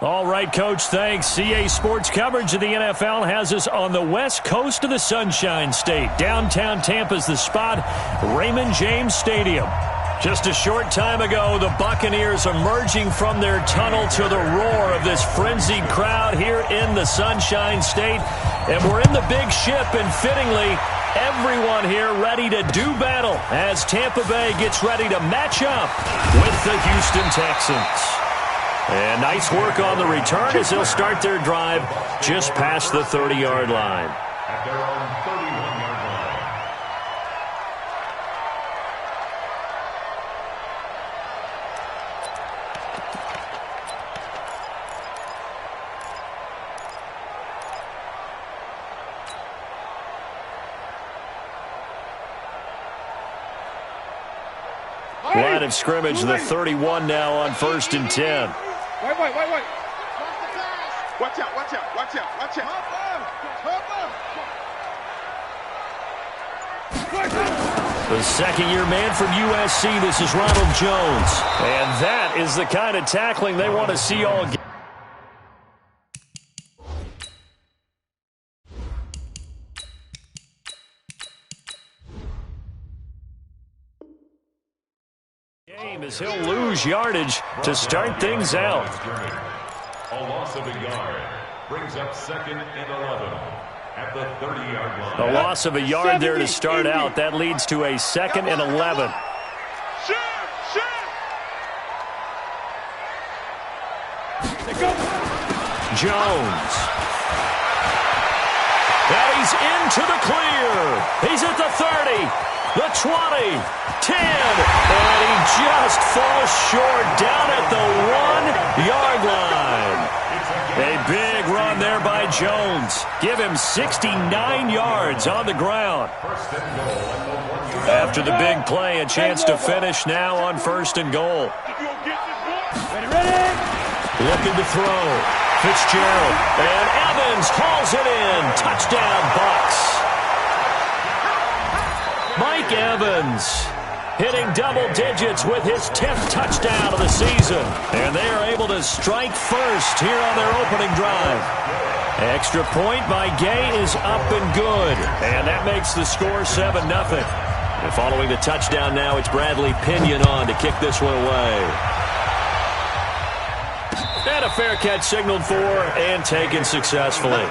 All right, Coach, thanks. CA Sports coverage of the NFL has us on the west coast of the Sunshine State. Downtown Tampa's the spot, Raymond James Stadium. Just a short time ago, the Buccaneers emerging from their tunnel to the roar of this frenzied crowd here in the Sunshine State. And we're in the big ship, and fittingly, everyone here ready to do battle as Tampa Bay gets ready to match up with the Houston Texans. And nice work on the return as they'll start their drive just past the 30-yard line. At their own 31-yard line. Line of scrimmage, the 31 now on 1st and 10. Wait. Watch out. The second-year man from USC, this is Ronald Jones. And that is the kind of tackling they want to see all game as he'll lose yardage to start things out. A loss of a yard brings up 2nd and 11 at the 30-yard line. A loss of a yard there to start out. That leads to a 2nd and 11. Jones. And he's into the clear. He's at the 30, the 20, 10, and he just falls short down at the 1-yard line. A big run there by Jones. Give him 69 yards on the ground. After the big play, a chance to finish now on 1st and goal. Ready? Looking to throw. Fitzgerald. And Evans hauls it in. Touchdown, Bucs. Mike Evans hitting double digits with his 10th touchdown of the season. And they are able to strike first here on their opening drive. Extra point by Gay is up and good. And that makes the score 7-0. And following the touchdown now, it's Bradley Pinion on to kick this one away. And a fair catch signaled for and taken successfully. The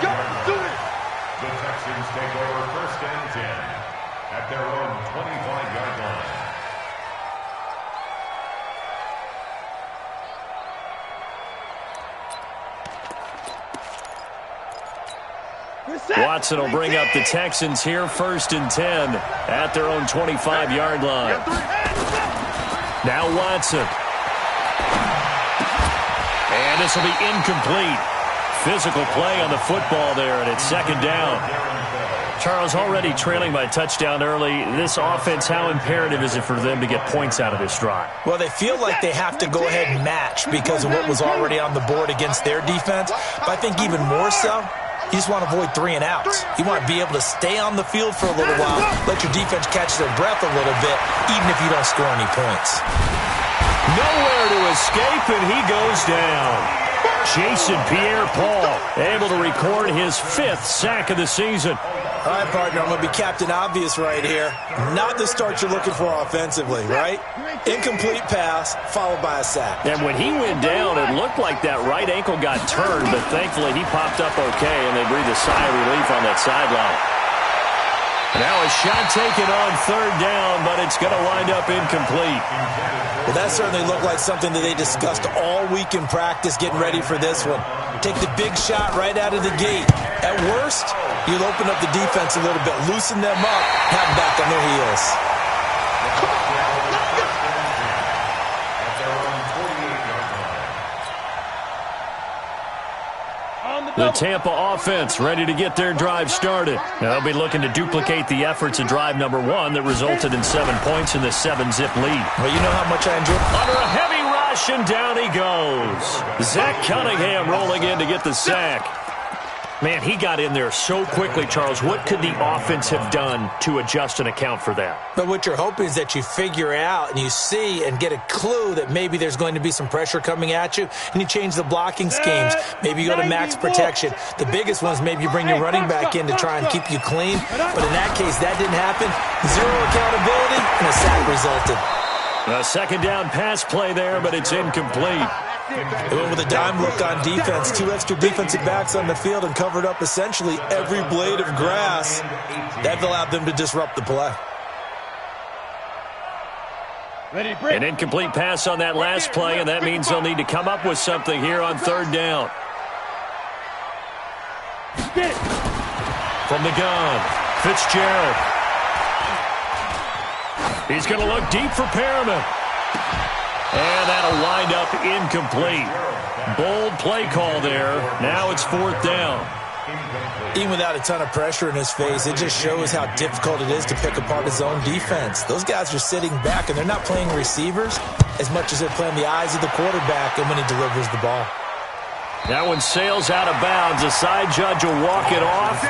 Texans take over 1st and 10 at their own 25-yard line. Watson will bring up the Texans here 1st and 10 at their own 25-yard line. Now Watson. And this will be incomplete. Physical play on the football there, and it's 2nd down. Charles, already trailing by a touchdown early. This offense, how imperative is it for them to get points out of this drive? Well, they feel like they have to go ahead and match because of what was already on the board against their defense. But I think even more so, you just want to avoid 3 and outs. You want to be able to stay on the field for a little while, let your defense catch their breath a little bit, even if you don't score any points. Nowhere to escape, and he goes down. Jason Pierre-Paul able to record his 5th sack of the season. All right, partner, I'm going to be Captain Obvious right here. Not the start you're looking for offensively, right? Incomplete pass followed by a sack. And when he went down, it looked like that right ankle got turned, but thankfully he popped up okay, and they breathed a sigh of relief on that sideline. Now a shot taken on 3rd down, but it's going to wind up incomplete. Well, that certainly looked like something that they discussed all week in practice getting ready for this one. Take the big shot right out of the gate. At worst, you'll open up the defense a little bit, loosen them up, have them back on their heels. The Tampa offense ready to get their drive started. Now they'll be looking to duplicate the efforts of drive number 1 that resulted in 7 points in the 7-zip lead. Well, you know how much I enjoy. Under a heavy rush, and down he goes. Zach Cunningham rolling in to get the sack. Man, he got in there so quickly, Charles. What could the offense have done to adjust and account for that? But what you're hoping is that you figure out and you see and get a clue that maybe there's going to be some pressure coming at you, and you change the blocking schemes. Maybe you go to max protection. The biggest ones, maybe you bring your running back in to try and keep you clean. But in that case, that didn't happen. Zero accountability, and a sack resulted. A second down pass play there, but it's incomplete. They went with a dime look on defense. 2 extra defensive backs on the field and covered up essentially every blade of grass. That allowed them to disrupt the play. An incomplete pass on that last play, and that means they'll need to come up with something here on third down. From the gun, Fitzgerald. He's going to look deep for Perriman. And that'll wind up incomplete. Bold play call there. Now it's fourth down. Even without a ton of pressure in his face, it just shows how difficult it is to pick apart his own defense. Those guys are sitting back, and they're not playing receivers as much as they're playing the eyes of the quarterback and when he delivers the ball. That one sails out of bounds. The side judge will walk it off.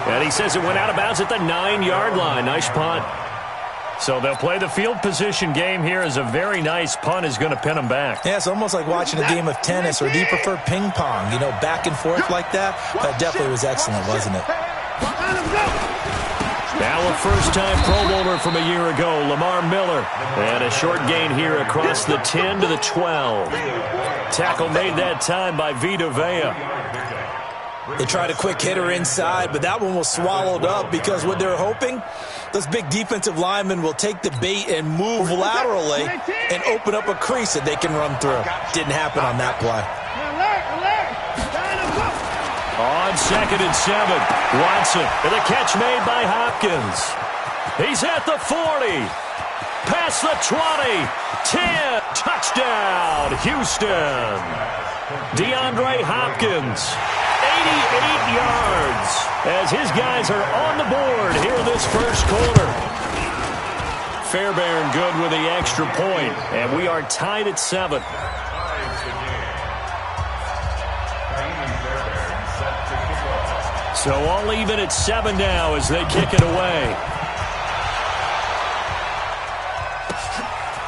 And he says it went out of bounds at the 9-yard line. Nice punt. So they'll play the field position game here as a very nice punt is going to pin them back. Yeah, it's almost like watching a game of tennis, or do you prefer ping pong? You know, back and forth like that? That definitely was excellent, wasn't it? Now a first-time Pro Bowler from a year ago, Lamar Miller. And a short gain here across the 10 to the 12. Tackle made that time by Vita Vea. They tried a quick hitter inside, but that one was swallowed up because what they're hoping, those big defensive linemen will take the bait and move laterally and open up a crease that they can run through. Didn't happen on that play. On 2nd and 7, Watson with a catch made by Hopkins. He's at the 40, past the 20, 10, touchdown, Houston. DeAndre Hopkins, 88 yards, as his guys are on the board here in this first quarter. Fairbairn good with the extra point, and we are tied at 7. So all even at 7 now as they kick it away.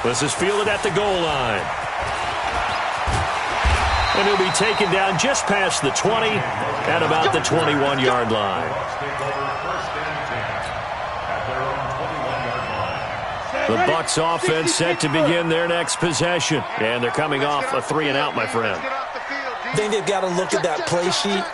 This is fielded at the goal line. And he'll be taken down just past the 20 at about the 21-yard line. The Bucs offense set to begin their next possession. And they're coming off a 3-and-out, my friend. I think they've got to look at that play sheet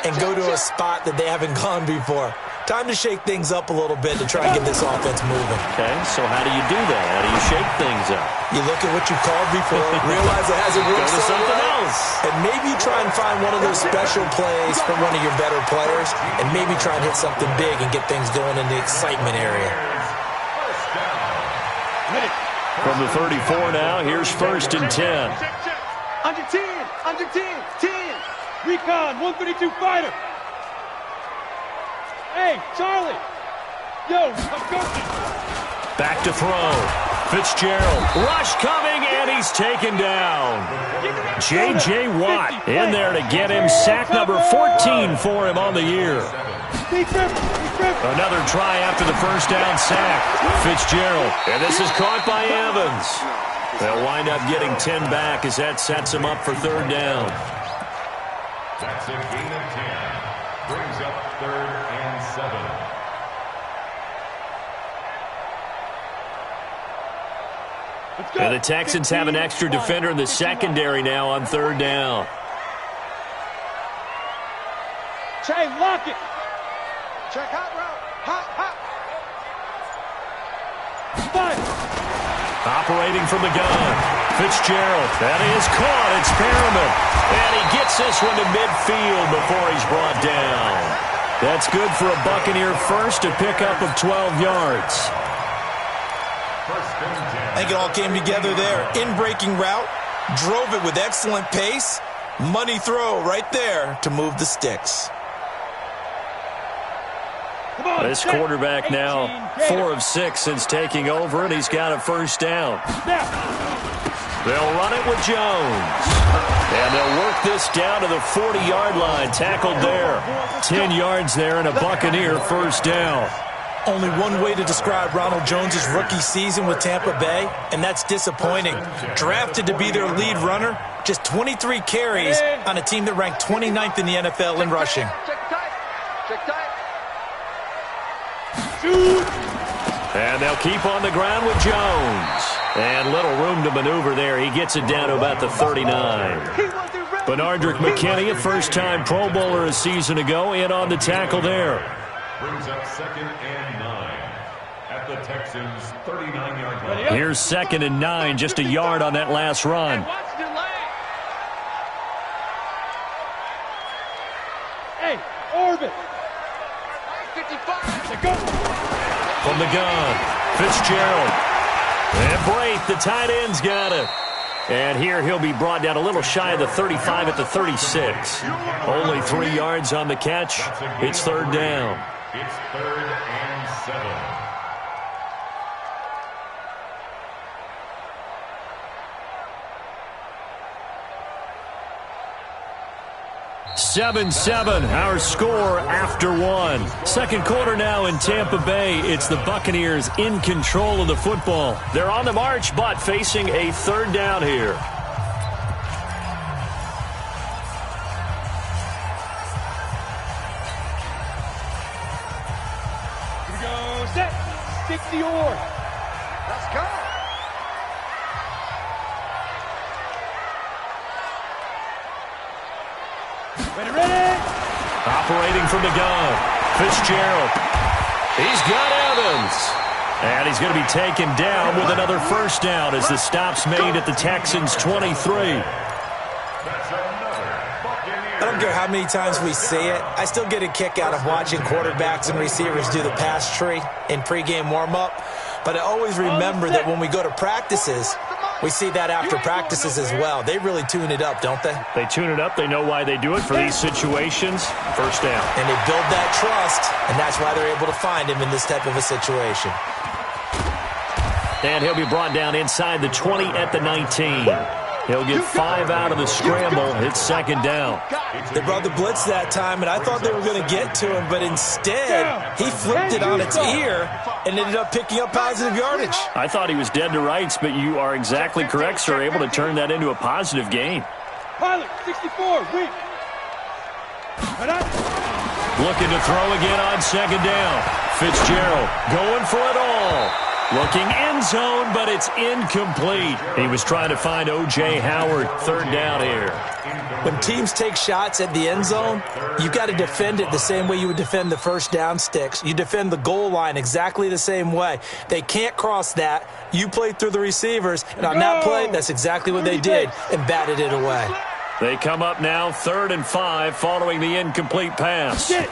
and go to a spot that they haven't gone before. Time to shake things up a little bit to try and get this offense moving. Okay, so how do you do that? How do you shake things up? You look at what you've called before, realize it hasn't worked Go to something else. And maybe you try and find one of those special plays from one of your better players, and maybe try and hit something big and get things going in the excitement area. From the 34 now, here's 1st and 10. Under 10, under 10, 10. Recon, 132 fighter. Hey, Charlie. Yo, I'm coaching. Back to throw. Fitzgerald. Rush coming, and he's taken down. J.J. Watt in there to get him. Sack number 14 for him on the year. Another try after the first down sack. Fitzgerald. And this is caught by Evans. They'll wind up getting 10 back as that sets him up for third down. That's a gain of 10. Brings up 3rd and 7. And the Texans have an extra defender in the secondary now on third down. Che, lock it. Check hot route. Hot, hot. Fight. Operating from the gun. Fitzgerald. That is caught. It's Perriman. And he gets this one to midfield before he's brought down. That's good for a Buccaneer first, a pickup of 12 yards. I think it all came together there. In-breaking route, drove it with excellent pace. Money throw right there to move the sticks. This quarterback now 4 of 6 since taking over, and he's got a first down. They'll run it with Jones. And they'll work this down to the 40-yard line. Tackled there. 10 yards there and a Buccaneer first down. Only one way to describe Ronald Jones' rookie season with Tampa Bay, and that's disappointing. Drafted to be their lead runner, just 23 carries on a team that ranked 29th in the NFL in rushing. And they'll keep on the ground with Jones. And little room to maneuver there. He gets it down to about the 39. Benardrick McKinney, a first-time Pro Bowler a season ago, in on the tackle there. Brings up 2nd and 9 at the Texans' 39-yard line. Here's 2nd and 9, just a yard on that last run. Hey, orbit. 55. From the gun, Fitzgerald. And Braith, the tight end's got it. And here he'll be brought down a little shy of the 35 at the 36. Only 3 yards on the catch. It's third down. It's 3rd and 7. 7-7, our score after one. Second quarter now in Tampa Bay. It's the Buccaneers in control of the football. They're on the march, but facing a third down here. Here we go, set, stick the oar. Let's go. Ready. Operating from the gun, Fitzgerald. He's got Evans. And he's going to be taken down with another first down as the stop's made at the Texans' 23. I don't care how many times we see it. I still get a kick out of watching quarterbacks and receivers do the pass tree in pregame warm-up. But I always remember that when we go to practices, we see that after practices as well. They really tune it up, don't they? They tune it up. They know why they do it for these situations. First down. And they build that trust, and that's why they're able to find him in this type of a situation. And he'll be brought down inside the 20 at the 19. He'll get 5 out of the scramble. It's second down. They brought the blitz that time, and I thought they were going to get to him, but instead, he flipped it on its ear and ended up picking up positive yardage. I thought he was dead to rights, but you are exactly correct, sir. Able to turn that into a positive gain. Pilot, 64, weak. Looking to throw again on second down. Fitzgerald going for it all. Looking end zone, but it's incomplete. He was trying to find O.J. Howard. Third down here. When teams take shots at the end zone, you've got to defend it the same way you would defend the first down sticks. You defend the goal line exactly the same way. They can't cross that. You play through the receivers, and on that play, that's exactly what they did and batted it away. They come up now 3rd and 5 following the incomplete pass. Looking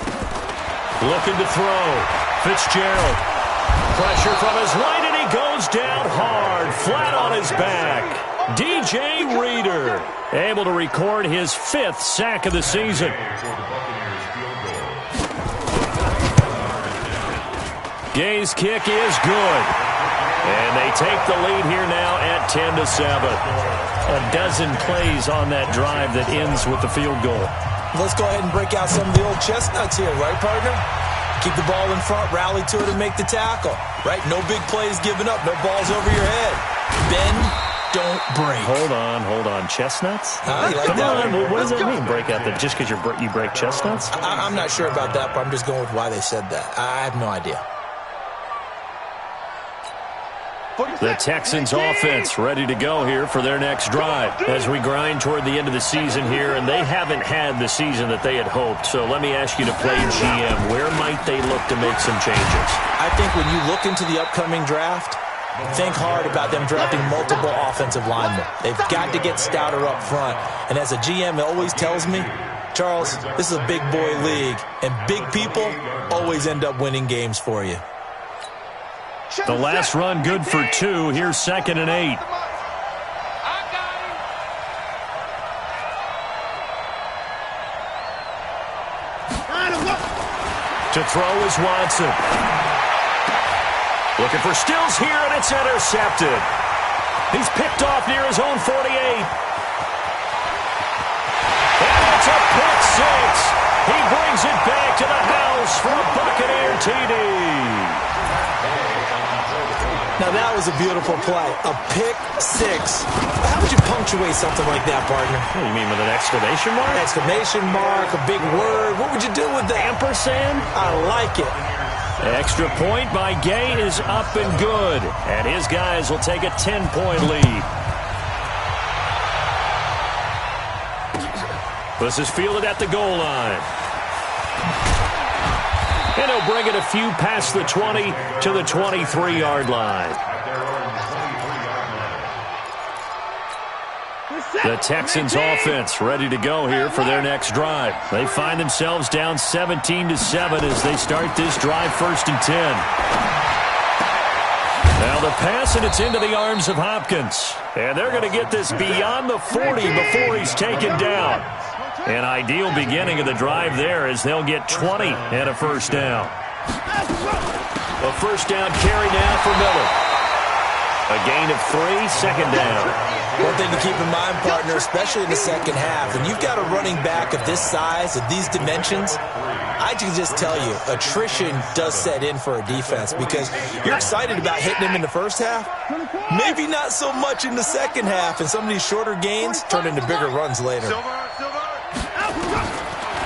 to throw. Fitzgerald. Pressure from his right, and he goes down hard, flat on his back. DJ Reader able to record his 5th sack of the season. Gay's kick is good. And they take the lead here now at 10-7. A dozen plays on that drive that ends with the field goal. Let's go ahead and break out some of the old chestnuts here, right, partner? Keep the ball in front, rally to it, and make the tackle. Right? No big plays given up, no balls over your head. Bend, don't break. Hold on. Chestnuts? You like Come that on. one? What does that mean, break out? Just because you break chestnuts? I'm not sure about that, but I'm just going with why they said that. I have no idea. The Texans offense ready to go here for their next drive as we grind toward the end of the season here, and they haven't had the season that they had hoped. So let me ask you to play GM. Where might they look to make some changes? I think when you look into the upcoming draft, think hard about them drafting multiple offensive linemen. They've got to get stouter up front. And as a GM, it always tells me, Charles, this is a big boy league, and big people always end up winning games for you. The last run good for 2. Here's 2nd and 8. To throw is Watson. Looking for Stills here, and it's intercepted. He's picked off near his own 48. And it's a pick six. He brings it back to the house for a Buccaneer TD. Now, that was a beautiful play. A pick six. How would you punctuate something like that, partner? What do you mean, with an exclamation mark? Exclamation mark, a big word. What would you do with that? Ampersand? I like it. Extra point by Gay is up and good. And his guys will take a 10-point lead. This is fielded at the goal line. And he'll bring it a few past the 20 to the 23-yard line. The Texans offense ready to go here for their next drive. They find themselves down 17-7 as they start this drive, 1st and 10. Now the pass, and it's into the arms of Hopkins. And they're going to get this beyond the 40 before he's taken down. An ideal beginning of the drive there as they'll get 20 and a first down. A first down carry now for Miller. A gain of 3, 2nd down. One thing to keep in mind, partner, especially in the second half, when you've got a running back of this size, of these dimensions, I can just tell you, attrition does set in for a defense because you're excited about hitting him in the first half. Maybe not so much in the second half, and some of these shorter gains turn into bigger runs later.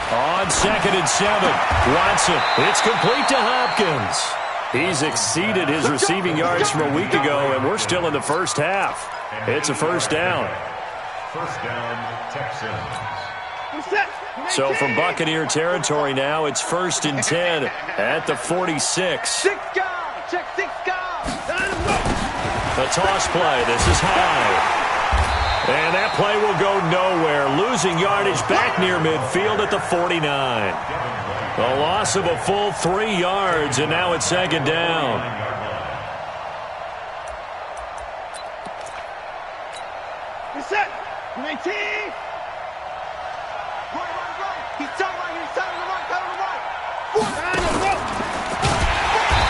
On 2nd and 7, Watson. It's complete to Hopkins. He's exceeded his receiving yards from a week ago, and we're still in the first half. It's a first down. First down, Texans. So from Buccaneer territory now, it's 1st and 10 at the 46. Six guard. Check 6 guard. The toss play. This is high. And that play will go nowhere. Losing yardage back near midfield at the 49. A loss of a full 3 yards, and now it's 2nd down. Reset. 19. He's turning right. He's turning right.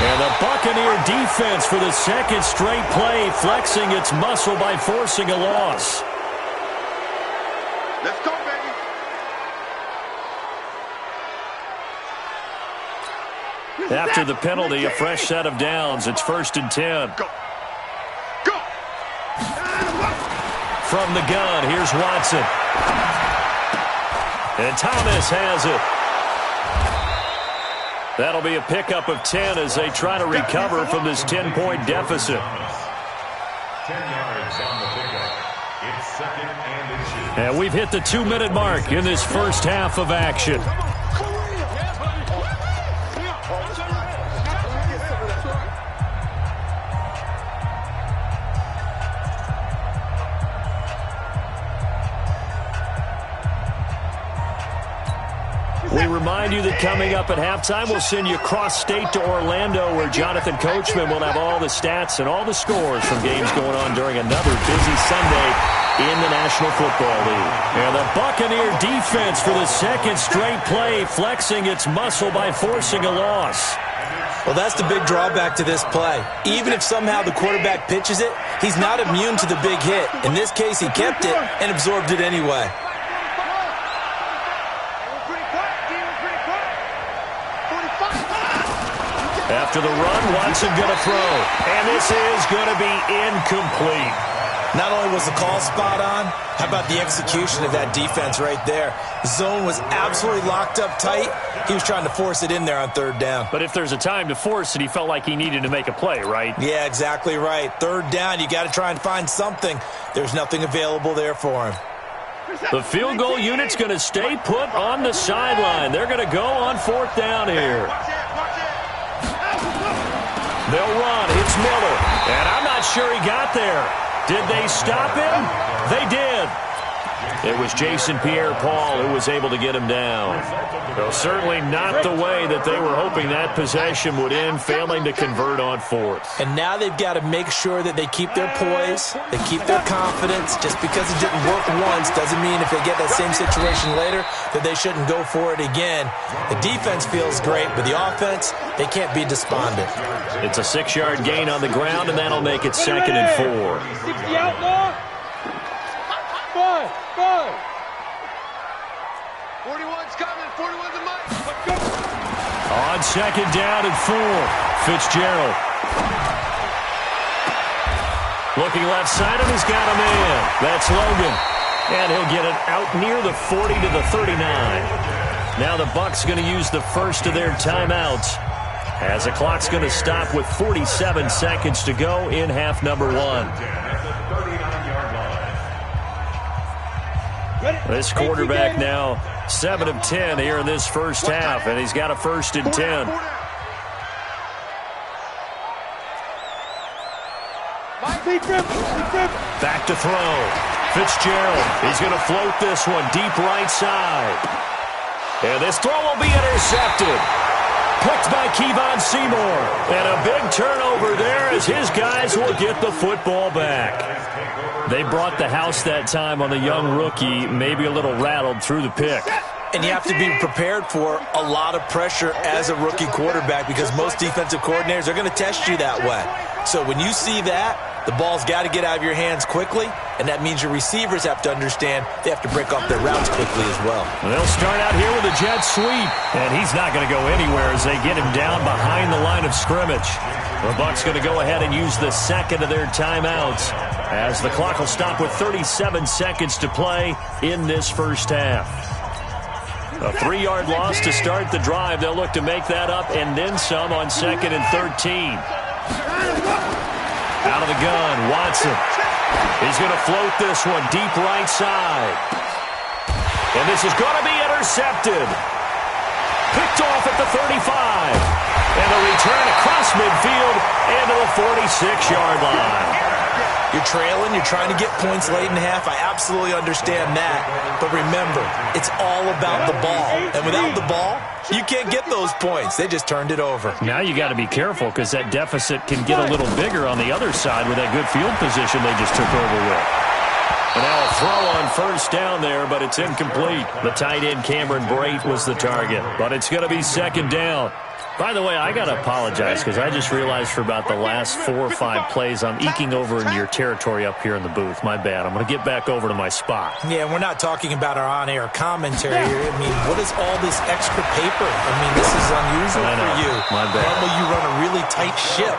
And the Buccaneer defense for the 2nd straight play, flexing its muscle by forcing a loss. Let's go, baby. After the penalty, a fresh set of downs. It's 1st and 10. Go. From the gun, here's Watson. And Thomas has it. That'll be a pickup of 10 as they try to recover from this 10-point deficit. 10 yards on the pickup. It's 2nd and inches. And we've hit the 2-minute mark in this first half of action. We remind you that coming up at halftime, we'll send you cross-state to Orlando, where Jonathan Coachman will have all the stats and all the scores from games going on during another busy Sunday in the National Football League. And the Buccaneer defense for the 2nd straight play, flexing its muscle by forcing a loss. Well, that's the big drawback to this play. Even if somehow the quarterback pitches it, he's not immune to the big hit. In this case, he kept it and absorbed it anyway. After the run, Watson going to throw. And this is going to be incomplete. Not only was the call spot on, how about the execution of that defense right there? The zone was absolutely locked up tight. He was trying to force it in there on 3rd down. But if there's a time to force it, he felt like he needed to make a play, right? Yeah, exactly right. 3rd down, you got to try and find something. There's nothing available there for him. The field goal unit's going to stay put on the sideline. They're going to go on 4th down here. They'll run. It's Miller. And I'm not sure he got there. Did they stop him? They did. It was Jason Pierre-Paul who was able to get him down. Well, certainly not the way that they were hoping that possession would end, failing to convert on fourth. And now they've got to make sure that they keep their poise, they keep their confidence. Just because it didn't work once doesn't mean if they get that same situation later that they shouldn't go for it again. The defense feels great, but the offense, they can't be despondent. It's a 6-yard gain on the ground, and that'll make it 2nd and 4. 60 outlaw. 5. 41's coming. 41's a mic. Let's go. On 2nd down and 4, Fitzgerald. Looking left side, and he's got a man. That's Logan. And he'll get it out near the 40 to the 39. Now the Bucs going to use the first of their timeouts, as the clock's going to stop with 47 seconds to go in half number 1. This quarterback now 7 of 10 here in this first half, and he's got a 1st and 10. Back to throw. Fitzgerald. He's going to float this one deep right side. And this throw will be intercepted. Picked by Kevon Seymour. And a big turnover there as his guys will get the football back. They brought the house that time on the young rookie, maybe a little rattled through the pick. And you have to be prepared for a lot of pressure as a rookie quarterback, because most defensive coordinators are going to test you that way. So when you see that, the ball's got to get out of your hands quickly, and that means your receivers have to understand they have to break off their routes quickly as well. They'll start out here with a jet sweep, and he's not going to go anywhere as they get him down behind the line of scrimmage. The Bucs going to go ahead and use the second of their timeouts, as the clock will stop with 37 seconds to play in this first half. A 3-yard loss to start the drive. They'll look to make that up and then some on 2nd and 13. Out of the gun, Watson. He's going to float this one deep right side. And this is going to be intercepted. Picked off at the 35. And a return across midfield into the 46-yard line. You're trailing, you're trying to get points late in half. I absolutely understand that. But remember, it's all about the ball. And without the ball, you can't get those points. They just turned it over. Now you got to be careful, because that deficit can get a little bigger on the other side with that good field position they just took over with. And now a throw on 1st down there, but it's incomplete. The tight end, Cameron Brate, was the target. But it's going to be 2nd down. By the way, I got to apologize, because I just realized for about the last 4 or 5 plays, I'm eking over into your territory up here in the booth. My bad. I'm going to get back over to my spot. Yeah, we're not talking about our on-air commentary here. I mean, what is all this extra paper? I mean, this is unusual for you. My bad. Normally you run a really tight ship.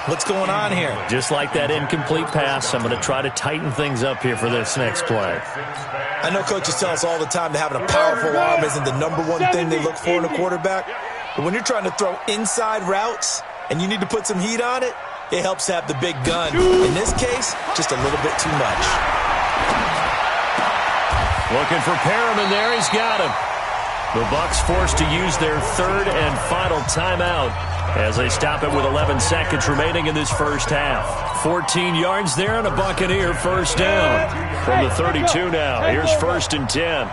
What's going on here? Just like that incomplete pass, I'm going to try to tighten things up here for this next play. I know coaches tell us all the time that having a powerful arm isn't the #1 thing they look for in a quarterback. But when you're trying to throw inside routes and you need to put some heat on it, it helps have the big gun. In this case, just a little bit too much. Looking for Perriman there. He's got him. The Bucs forced to use their 3rd and final timeout as they stop it with 11 seconds remaining in this first half. 14 yards there and a Buccaneer 1st down. From the 32 now, here's 1st and 10.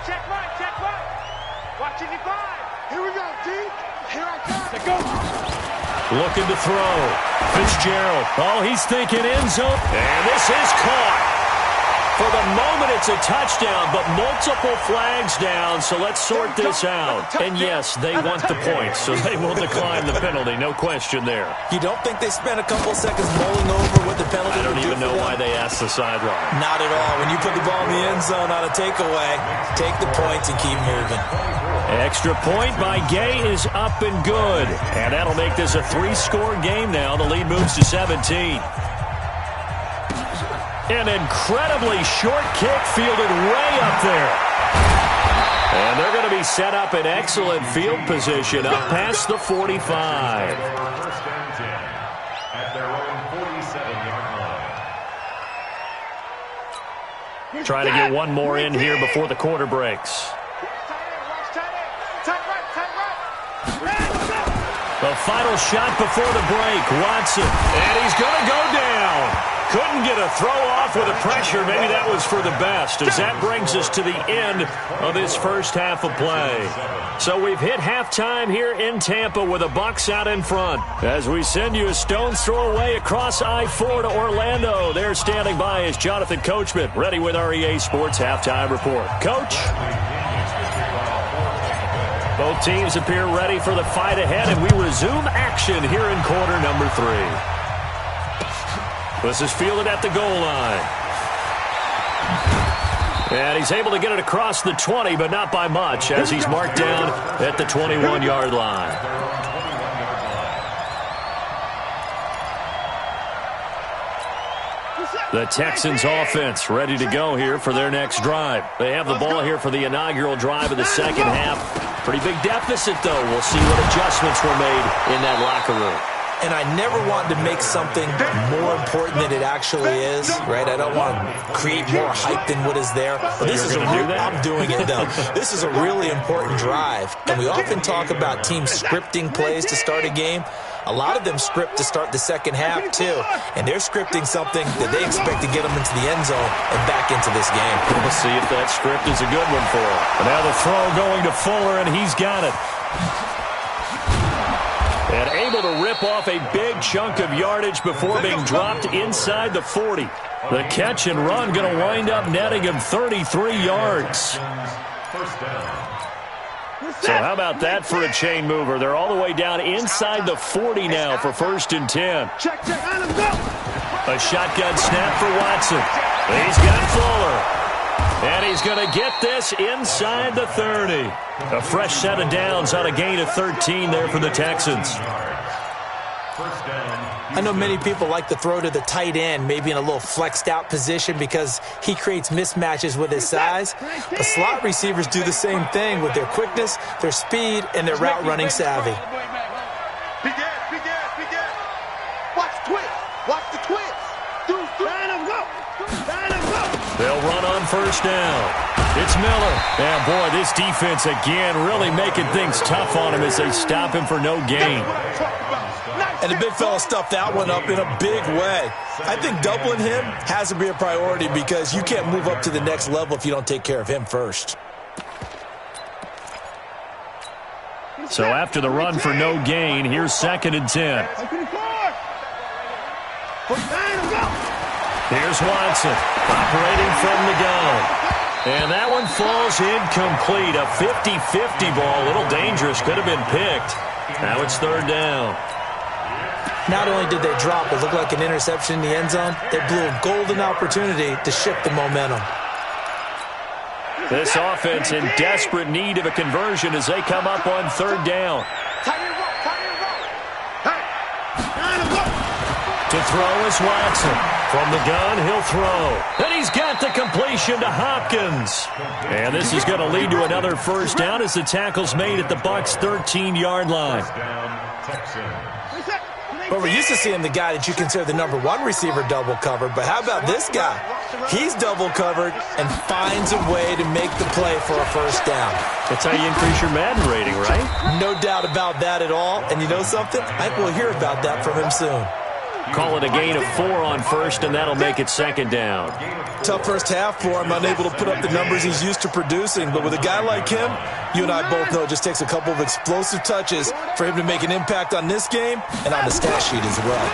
Check right. Watch it, 5. Here we go, D. Here I come. Let's go. Looking to throw. Fitzgerald. Oh, he's thinking end zone. And this is caught. For the moment, it's a touchdown, but multiple flags down, so let's sort this out. And yes, they want the points, so they will decline the penalty, no question there. You don't think they spent a couple seconds mulling over what the penalty I don't would do even know for why them? they asked the sideline. Not at all. When you put the ball in the end zone on a takeaway, take the points and keep moving. Extra point by Gay is up and good. And that'll make this a 3-score game now. The lead moves to 17. An incredibly short kick fielded way up there. And they're going to be set up in excellent field position up past the 45. 1st and 10 at their own 47-yard line. Trying to get one more in here before the quarter breaks. The final shot before the break, Watson. And he's going to go down. Couldn't get a throw off with the pressure. Maybe that was for the best, as that brings us to the end of this first half of play. So we've hit halftime here in Tampa with the Bucs out in front. As we send you a stone's throw away across I-4 to Orlando. There standing by is Jonathan Coachman, ready with our EA Sports Halftime Report. Coach? Both teams appear ready for the fight ahead, and we resume action here in quarter number 3. This is fielded at the goal line. And he's able to get it across the 20, but not by much, as he's marked down at the 21-yard line. The Texans offense ready to go here for their next drive. They have the ball here for the inaugural drive of the second half. Pretty big deficit, though. We'll see what adjustments were made in that locker room. And I never want to make something more important than it actually is, right? I don't want to create more hype than what is there. But this is I'm doing it, though. This is a really important drive. And we often talk about teams scripting plays to start a game. A lot of them script to start the second half, too. And they're scripting something that they expect to get them into the end zone and back into this game. We'll see if that script is a good one for them. And now the throw going to Fuller, and he's got it. And able to rip off a big chunk of yardage before being dropped inside the 40. The catch and run going to wind up netting him 33 yards. So how about that for a chain mover? They're all the way down inside the 40 now for 1st and 10. A shotgun snap for Watson. He's got Fuller. And he's going to get this inside the 30. A fresh set of downs on a gain of 13 there for the Texans. I know many people like to throw to the tight end, maybe in a little flexed out position because he creates mismatches with his size. But slot receivers do the same thing with their quickness, their speed, and their route running savvy. Watch the twist. They'll run on 1st down. It's Miller. And, boy, this defense again really making things tough on him as they stop him for no gain. And the big fella stuffed that one up in a big way. I think doubling him has to be a priority because you can't move up to the next level if you don't take care of him first. So after the run for no gain, here's 2nd and 10. Here's Watson operating from the gun. And that one falls incomplete. A 50-50 ball. A little dangerous. Could have been picked. Now it's 3rd down. Not only did they drop what looked like an interception in the end zone, they blew a golden opportunity to shift the momentum. This offense in desperate need of a conversion as they come up on 3rd down. To throw is Watson. From the gun, he'll throw. And he's got the completion to Hopkins. And this is going to lead to another 1st down as the tackle's made at the Bucs' 13-yard line. Well, we're used to seeing the guy that you consider the number 1 receiver double covered, but how about this guy? He's double covered and finds a way to make the play for a 1st down. That's how you increase your Madden rating, right? No doubt about that at all. And you know something? I think we'll hear about that from him soon. Call it a gain of 4 on 1st, and that'll make it 2nd down. Tough first half for him, unable to put up the numbers he's used to producing. But with a guy like him, you and I both know it just takes a couple of explosive touches for him to make an impact on this game and on the stat sheet as well.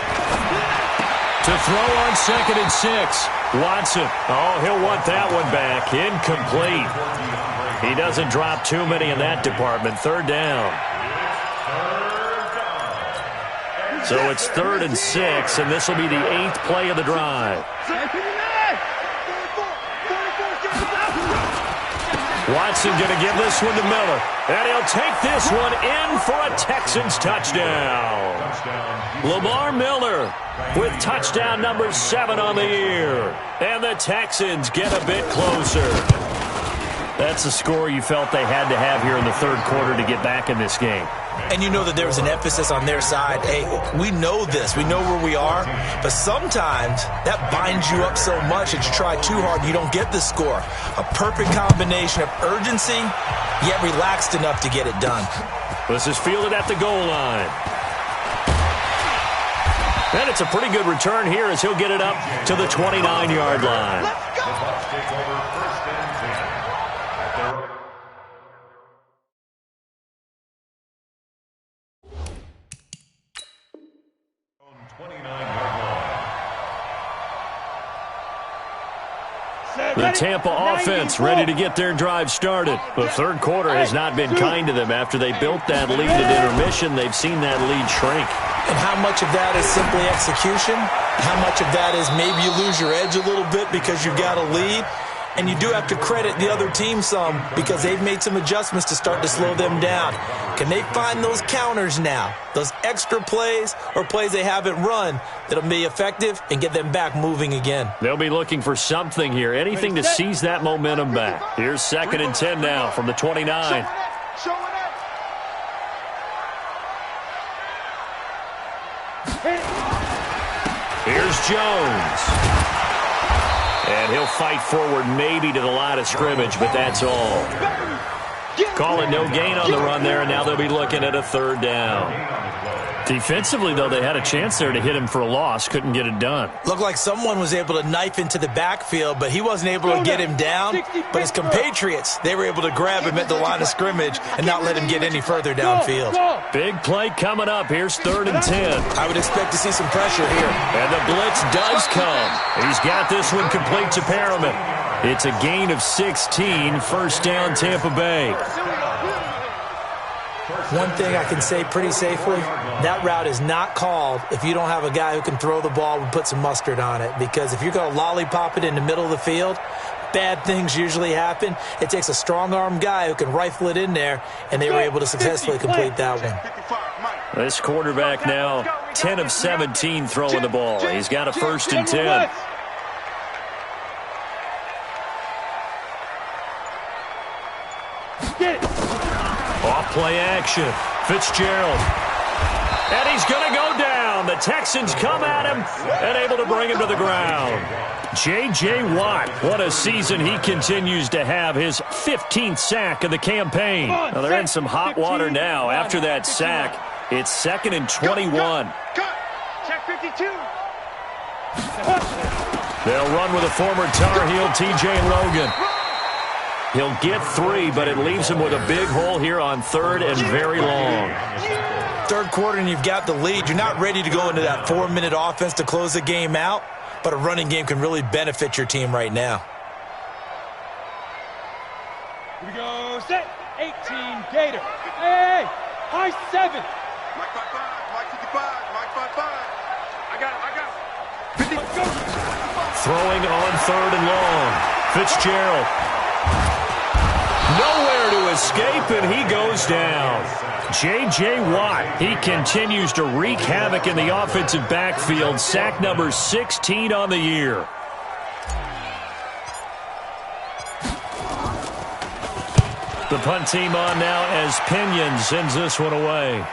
To throw on 2nd and 6. Watson. Oh, he'll want that one back. Incomplete. He doesn't drop too many in that department. 3rd down. So it's 3rd and 6, and this will be the 8th play of the drive. Watson going to give this one to Miller. And he'll take this one in for a Texans touchdown. Lamar Miller with touchdown number 7 on the year. And the Texans get a bit closer. That's the score you felt they had to have here in the 3rd quarter to get back in this game. And you know that there was an emphasis on their side. Hey, we know this. We know where we are. But sometimes that binds you up so much that you try too hard and you don't get the score. A perfect combination of urgency, yet relaxed enough to get it done. This is fielded at the goal line. And it's a pretty good return here as he'll get it up to the 29-yard line. The Bucs take over 1st and 10 at their 29-yard line. The Tampa offense ready to get their drive started. The third quarter has not been kind to them. After they built that lead at intermission, they've seen that lead shrink. And how much of that is simply execution? How much of that is maybe you lose your edge a little bit because you've got a lead? And you do have to credit the other team some because they've made some adjustments to start to slow them down. Can they find those counters now, those extra plays or plays they haven't run that'll be effective and get them back moving again? They'll be looking for something here, anything to seize that momentum back. Here's 2nd and 10 now from the 29. Here's Jones. And he'll fight forward maybe to the line of scrimmage, but that's all. Call it no gain on the run there, and now they'll be looking at a 3rd down. Defensively, though, they had a chance there to hit him for a loss. Couldn't get it done. Looked like someone was able to knife into the backfield, but he wasn't able to get him down. But his compatriots, they were able to grab him at the line of scrimmage and not let him get any further downfield. Big play coming up. Here's 3rd and 10. I would expect to see some pressure here. And the blitz does come. He's got this one complete to Perriman. It's a gain of 16. 1st down, Tampa Bay. One thing I can say pretty safely, that route is not called if you don't have a guy who can throw the ball and put some mustard on it. Because if you're going to lollipop it in the middle of the field, bad things usually happen. It takes a strong-arm guy who can rifle it in there, and they were able to successfully complete that one. This quarterback now 10 of 17 throwing the ball. He's got a 1st and 10. Off play action. Fitzgerald. And he's going to go down. The Texans come at him and able to bring him to the ground. J.J. Watt, what a season he continues to have. His 15th sack of the campaign. Now they're in some hot water now. After that sack, it's 2nd and 21. Check 52. They'll run with a former Tar Heel, T.J. Logan. He'll get 3, but it leaves him with a big hole here on 3rd and very long. Third quarter and you've got the lead. You're not ready to go into that 4-minute offense to close the game out, but a running game can really benefit your team right now. Here we go. Set. 18. Gator. Hey. High 7. Mike 55. Mike 55. Mike 55. I got it. Let's go. Throwing on 3rd and long. Fitzgerald. Nowhere to escape, and he goes down. J.J. Watt, he continues to wreak havoc in the offensive backfield. Sack number 16 on the year. The punt team on now as Pinion sends this one away.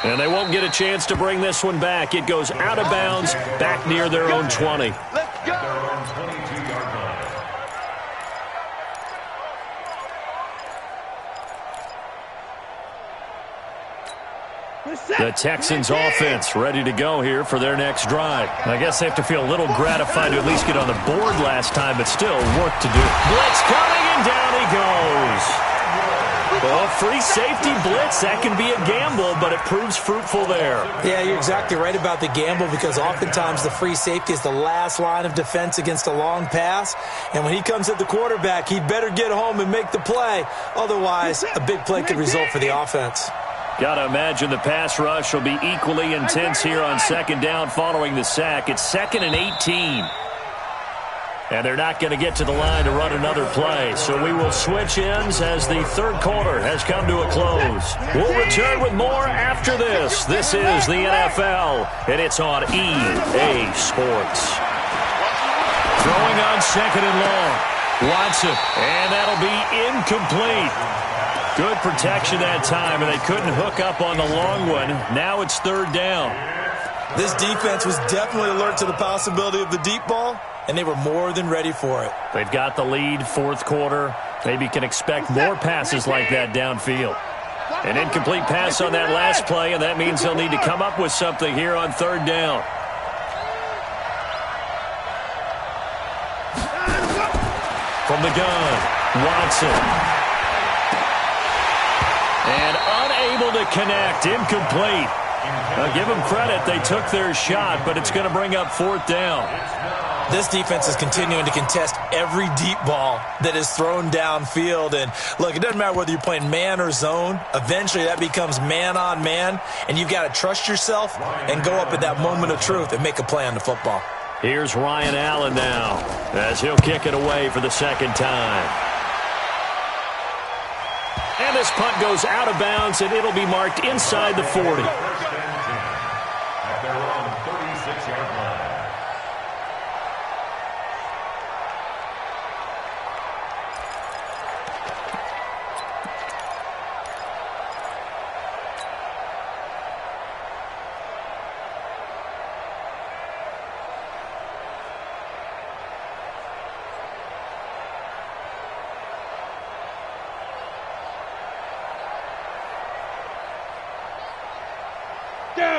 And they won't get a chance to bring this one back. It goes out of bounds, back near their own 20. Let's go. Their own 22-yard line. The Texans offense ready to go here for their next drive. I guess they have to feel a little gratified to at least get on the board last time, but still work to do. Blitz coming, and down he goes. Well, free safety blitz, that can be a gamble, but it proves fruitful there. Yeah, you're exactly right about the gamble because oftentimes the free safety is the last line of defense against a long pass. And when he comes at the quarterback, he'd better get home and make the play. Otherwise, a big play could result for the offense. Got to imagine the pass rush will be equally intense here on 2nd down following the sack. It's 2nd and 18. And they're not going to get to the line to run another play. So we will switch ends as the third quarter has come to a close. We'll return with more after this. This is the NFL, and it's on EA Sports. Throwing on 2nd and long. Watson, and that'll be incomplete. Good protection that time, and they couldn't hook up on the long one. Now it's 3rd down. This defense was definitely alert to the possibility of the deep ball, and they were more than ready for it. They've got the lead, 4th quarter. Maybe can expect more passes like that downfield. An incomplete pass on that last play, and that means they'll need to come up with something here on third down. From the gun, Watson. And unable to connect, incomplete. Now give them credit, they took their shot, but it's going to bring up fourth down. This defense is continuing to contest every deep ball that is thrown downfield. And, look, it doesn't matter whether you're playing man or zone. Eventually that becomes man on man, and you've got to trust yourself and go up at that moment of truth and make a play on the football. Here's Ryan Allen now as he'll kick it away for the second time. And this punt goes out of bounds, and it'll be marked inside the 40. At their own 36-yard line.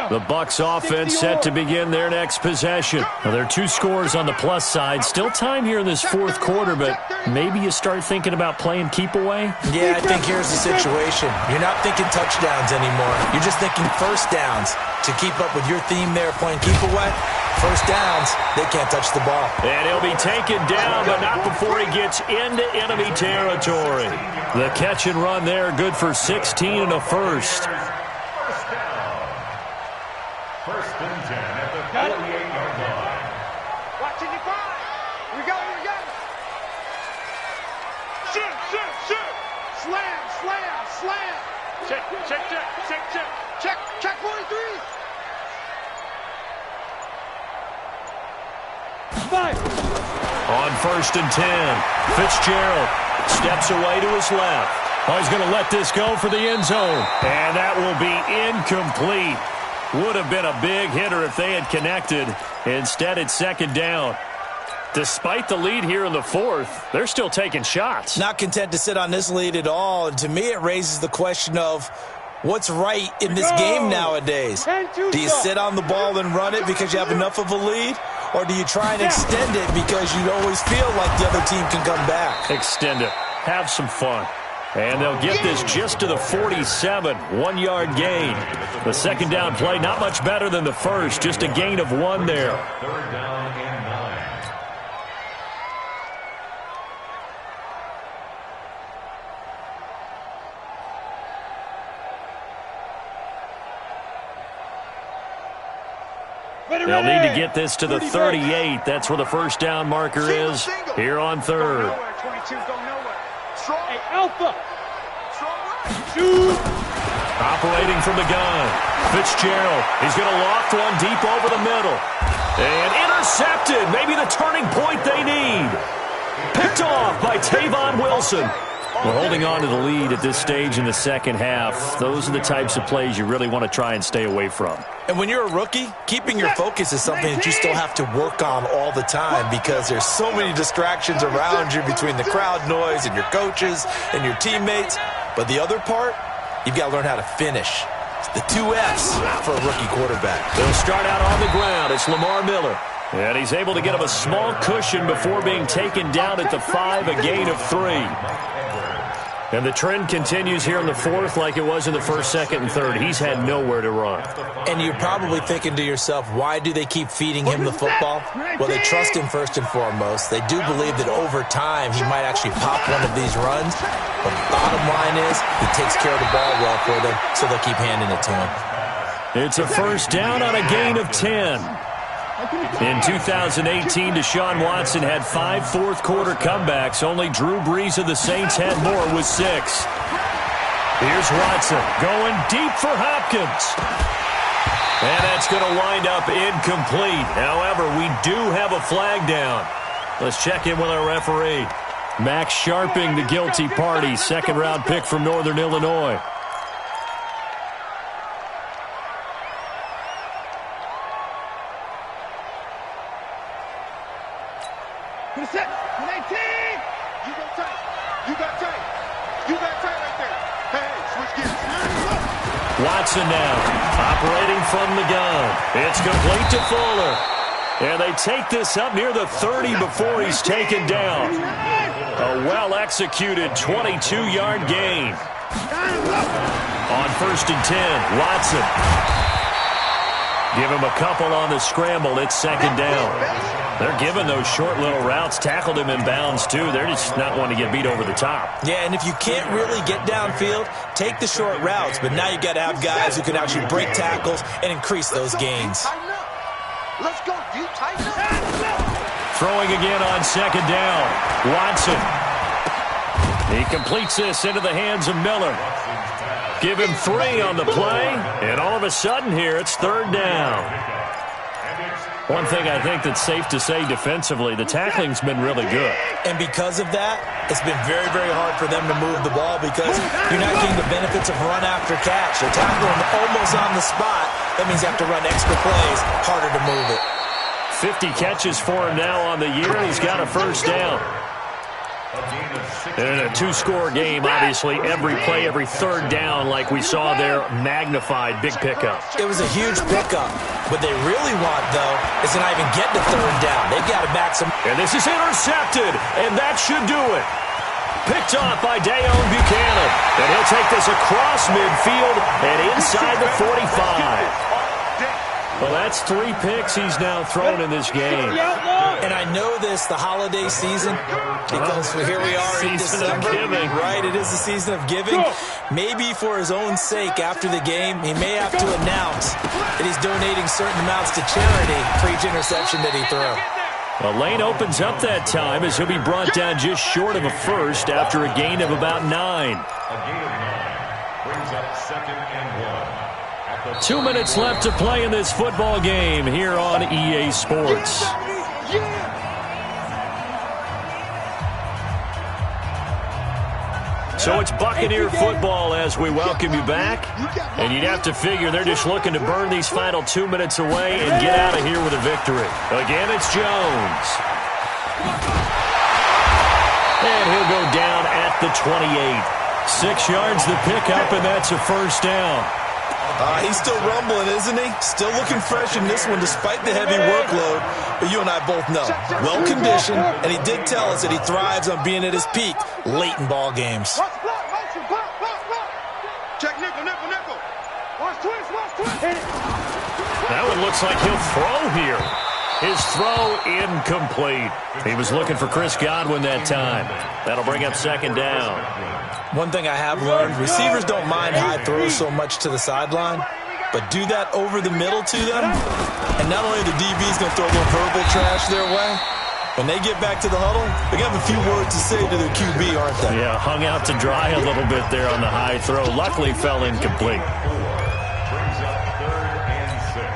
The Bucs offense set to begin their next possession. Now, there are 2 scores on the plus side. Still time here in this fourth quarter, but maybe you start thinking about playing keep away? Yeah, I think here's the situation. You're not thinking touchdowns anymore. You're just thinking first downs. To keep up with your theme there, playing keep away, first downs, they can't touch the ball. And he'll be taken down, but not before he gets into enemy territory. The catch and run there, good for 16 and a first. First and 10 at the 48-yard line. Watching you five. Here we go, here we go. Shoot, shoot, shoot. Slam, slam, slam. Check, check, check, check, check. Check, check 43. Five. On first and 10, Fitzgerald steps away to his left. Oh, he's going to let this go for the end zone. And that will be incomplete. Would have been a big hitter if they had connected. Instead, it's second down. Despite the lead here in the fourth, they're still taking shots. Not content to sit on this lead at all. And to me, it raises the question of what's right in this game nowadays. Do you sit on the ball and run it because you have enough of a lead? Or do you try and extend it because you always feel like the other team can come back? Extend it. Have some fun. And they'll get this just to the 47, 1-yard gain. The second down play, not much better than the first, just a gain of 1 there. Third down and 9. They'll need to get this to the 38. That's where the first down marker is here on third. 22, go nowhere. Hey, Alpha. Shoot. Operating from the gun. Fitzgerald. He's going to loft one deep over the middle. And intercepted. Maybe the turning point they need. Picked off by Tavon Wilson. We're holding on to the lead at this stage in the second half. Those are the types of plays you really want to try and stay away from. And when you're a rookie, keeping your focus is something that you still have to work on all the time because there's so many distractions around you between the crowd noise and your coaches and your teammates. But the other part, you've got to learn how to finish. It's the 2 F's for a rookie quarterback. They'll start out on the ground. It's Lamar Miller. And he's able to get him a small cushion before being taken down at the 5, a gain of 3. And the trend continues here in the fourth like it was in the first, second, and third. He's had nowhere to run. And you're probably thinking to yourself, why do they keep feeding him the football? Well, they trust him first and foremost. They do believe that over time he might actually pop one of these runs. But the bottom line is he takes care of the ball well for them, so they'll keep handing it to him. It's a first down on a gain of 10. In 2018, Deshaun Watson had 5 fourth-quarter comebacks. Only Drew Brees of the Saints had more with 6. Here's Watson going deep for Hopkins. And that's going to wind up incomplete. However, we do have a flag down. Let's check in with our referee. Max Sharping, the guilty party, second-round pick from Northern Illinois. Set. 19. You got tight. You got tight. You got tight right there. Hey, switch gears. Watson now, operating from the gun. It's complete to Fuller. And they take this up near the 30 before he's taken down. A well-executed 22-yard gain. On 1st and 10, Watson. Give him a couple on the scramble. It's 2nd down. They're giving those short little routes. Tackled him in bounds, too. They're just not wanting to get beat over the top. Yeah, and if you can't really get downfield, take the short routes. But now you got to have guys who can actually break tackles and increase those gains. Let's go, dude. Tighten up. Throwing again on 2nd down. Watson. He completes this into the hands of Miller. Give him 3 on the play, and all of a sudden here it's 3rd down. One thing I think that's safe to say defensively, the tackling's been really good. And because of that, it's been very, very hard for them to move the ball because you're not getting the benefits of run after catch. They're tackling almost on the spot. That means you have to run extra plays, harder to move it. 50 catches for him now on the year, and he's got a 1st down. And in a 2-score game, obviously, every play, every 3rd down, like we saw there, magnified, big pickup. It was a huge pickup. What they really want, though, is to not even get to 3rd down. They've got to back some. And this is intercepted, and that should do it. Picked off by Dayon Buchanan. And he'll take this across midfield and inside the 45. Well, that's 3 picks he's now thrown in this game. And I know this, the holiday season, because here we are in December. Right, it is the season of giving. Maybe for his own sake, after the game, he may have to announce that he's donating certain amounts to charity for each interception that he threw. Well, lane opens up that time as he'll be brought down just short of a 1st after a gain of about 9. A gain of 9 brings up 2nd and 1. 2 minutes left to play in this football game here on EA Sports. So it's Buccaneer football as we welcome you back. And you'd have to figure they're just looking to burn these final 2 minutes away and get out of here with a victory. Again, it's Jones. And he'll go down at the 28. 6 yards the pickup, and that's a 1st down. He's still rumbling, isn't he? Still looking fresh in this one despite the heavy workload. But you and I both know, well-conditioned, and he did tell us that he thrives on being at his peak late in ball games. Check nickel, nickel, nickel. Watch twist, watch twist. That one looks like he'll throw here. His throw incomplete. He was looking for Chris Godwin that time. That'll bring up 2nd down. One thing I have learned, receivers don't mind high throws so much to the sideline, but do that over the middle to them, and not only the DB's going to throw a little verbal trash their way, when they get back to the huddle, they're going to have a few words to say to their QB, aren't they? Yeah, hung out to dry a little bit there on the high throw. Luckily fell incomplete. Brings up 3rd and 6.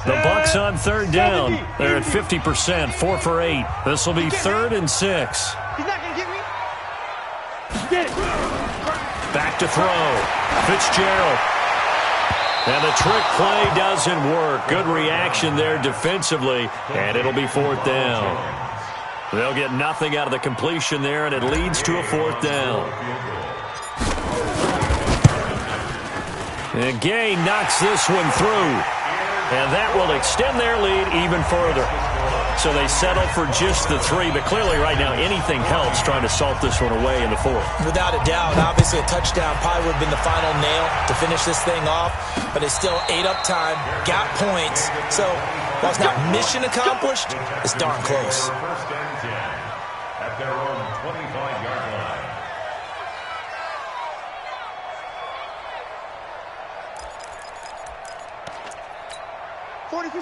The Bucs on 3rd down. They're at 50%, 4 for 8. This will be 3rd and 6. He's not going to get me. Get it. Back to throw. Fitzgerald. And the trick play doesn't work. Good reaction there defensively, and it'll be 4th down. They'll get nothing out of the completion there, and it leads to a 4th down. And Gay knocks this one through. And that will extend their lead even further. So they settle for just the 3, but clearly right now anything helps trying to salt this one away in the 4th. Without a doubt, obviously a touchdown probably would have been the final nail to finish this thing off, but it's still 8 up time, got points. So while it's not mission accomplished, it's darn close. 1st and 10 at their own 25-yard line.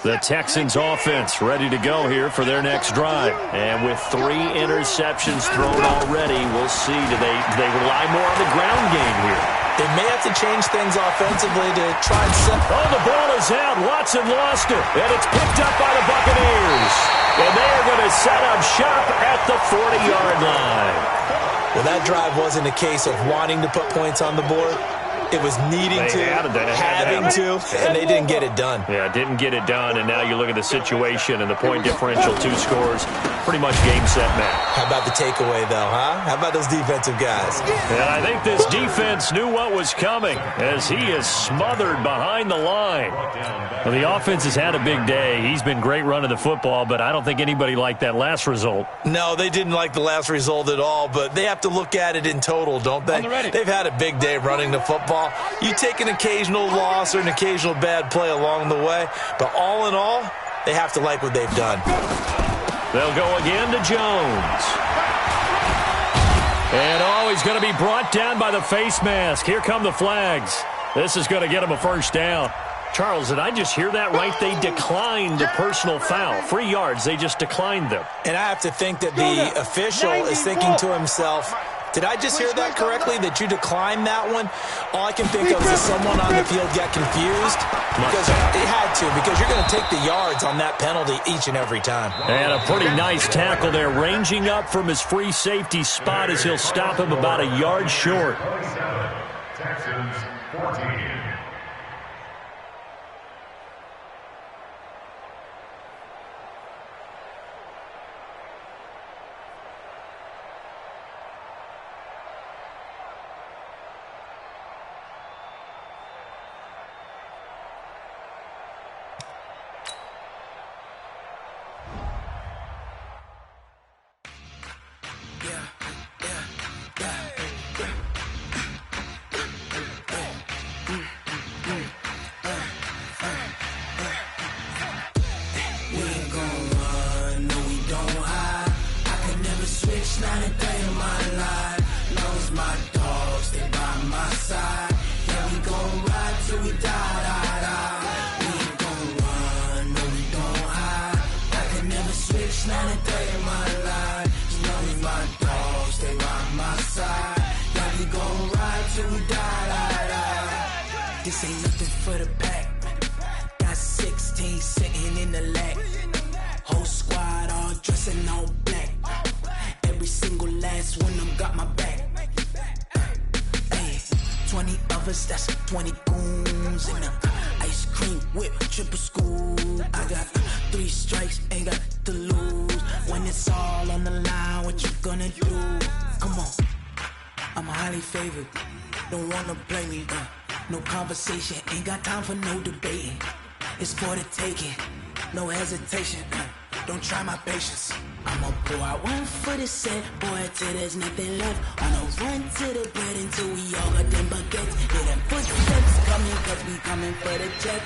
The Texans offense ready to go here for their next drive. And with 3 interceptions thrown already, we'll see. Do they rely more on the ground game here? They may have to change things offensively to try and set. Oh, the ball is out. Watson lost it. And it's picked up by the Buccaneers. And they are going to set up shop at the 40-yard line. Well, that drive wasn't a case of wanting to put points on the board. It was needing to, having to, and they didn't get it done. Yeah, didn't get it done, and now you look at the situation and the point differential, 2 scores, pretty much game, set, match. How about the takeaway, though, huh? How about those defensive guys? And I think this defense knew what was coming as he is smothered behind the line. Well, the offense has had a big day. He's been great running the football, but I don't think anybody liked that last result. No, they didn't like the last result at all, but they have to look at it in total, don't they? They've had a big day running the football. You take an occasional loss or an occasional bad play along the way, but all in all, they have to like what they've done. They'll go again to Jones. And, he's going to be brought down by the face mask. Here come the flags. This is going to get him a first down. Charles, did I just hear that right? They declined the personal foul. 3 yards, they just declined them. And I have to think that the official is thinking to himself, did I just hear that correctly, that you declined that one? All I can think of is someone on the field got confused. Because it had to, because you're going to take the yards on that penalty each and every time. And a pretty nice tackle there, ranging up from his free safety spot as he'll stop him about a yard short. Texans 14. This ain't nothing for the pack. Got 16 sitting in the lap. Whole squad all dressing all black. Every single last one of them got my back. Hey, 20 of us, that's 20 goons in the ice cream whip, triple school. I got 3 strikes, ain't got to lose. When it's all on the line, what you gonna do? Come on, I'm highly favored. Don't wanna play me, no conversation, ain't got time for no debating. It's for the taking, no hesitation. Don't try my patience. I'ma pour out one for the set, boy, till there's nothing left. On a run to the bread until we all got them baguettes. Hear them footsteps coming, cause we coming for the check.